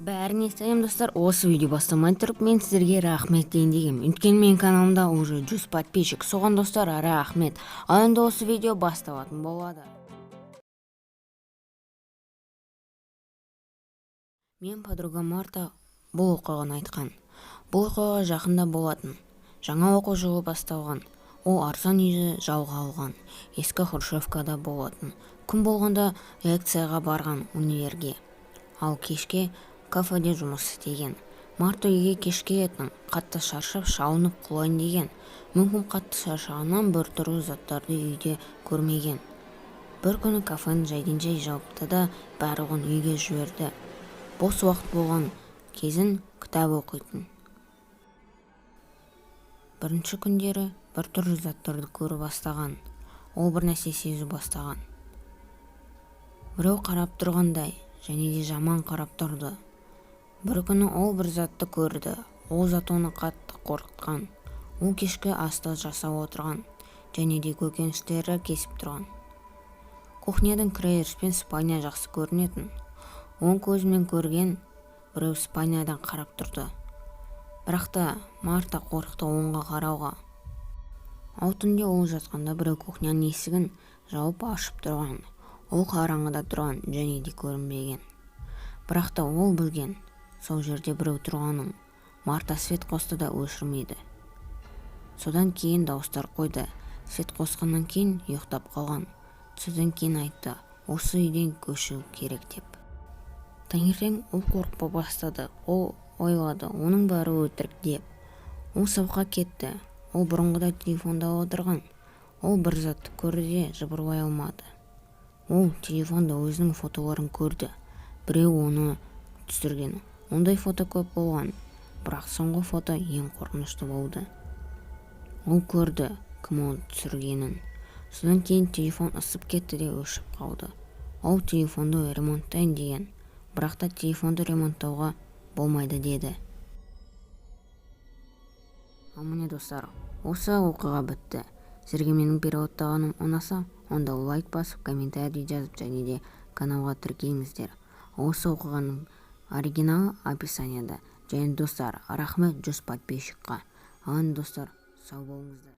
Бәріне сәлем достар, осы видео бастамай тұрып мен сіздерге рахмет дейін дегем. Өйткені менің каналымда уже 100 подписчик. Соған достар, рахмет. Ал енді осы видео басталатын болады. Мен подруга Марта бұл оқиғаны айтқан. Бұл оқиға жақында болатын. Жаңа оқу жылы басталған. Ол арзан үйді жалға алған. Ескі Хрущевкада болатын. Күн болғанда лекцияға барған универге. Ал кешке кафеде жұмыс істеген. Марта үйге кеш келетін, қатты шаршап шалынып құлайын деген. Мүмкін қатты шаршағаннан бір түрлі заттарды үйде көрмеген. Бір күні кафені жайдан жай жауыпты да барлығын үйге жіберді. Бос уақыт болған кезін кітап оқитын. Бірінші күндері бір түрлі заттарды көріп бастаған. Ол бір нәрсе сезу бастаған. Біреу қарап тұрғандай, және де жаман қарап тұрды. Бір күні ол бір затты көрді. Ол зат оны қатты қорқытқан. Ол кешкі асты жасап отырған, және де көкөніштері кесіп тұрған. Кухнядан кіреберіспен спальня жақсы көрінетін. Оң көзімен көрген біреу спальнядан қарап тұрды. Бірақ та Марта қорықты оңға қарауға. Ал түнде ол жатқанда біреу кухняның есігін жауып ашып тұрған. Ол қараңғыда тұрған және де көрінбеген. Бірақ та ол білген, сол жерде біреу тұрғанын. Марта свет қосты да өшірмейді. Содан кейін дауыстар қойды. Свет қосқаннан кейін ұйықтап қалған. Содан кейін айтты, осы үйден көшу керек деп. Таңертең ол қорқып бастады. Ол ойлады, оның бәрі өтірік деп. Ол сабаққа кетті. Ол бұрынғыда телефонда отырған. Ол бір затты көрді де жыбырлай алмады. Ол телефонда өзінің фотоларын көрді. Біреу оны түсірген. Ондай фото көп болған, бірақ соңғы фото ең қорқынышты болды. Ол көрді, кім оны түсіргенін. Содан кейін телефон ысып кетті де өшіп қалды. Ол телефонды ремонттайын деген, бірақ та телефонды ремонттауға болмайды деді. Ал міне достар, осы оқиға бітті. Сіздерге менің переводтағаным ұнаса, онда лайк басып, комментарий жазып, және де каналға тіркеліңіздер. Осы оқиғаның оригиналы описанияда. Және достар, рахмет 100 подписчикқа. Ал достар, сау болыңыздар.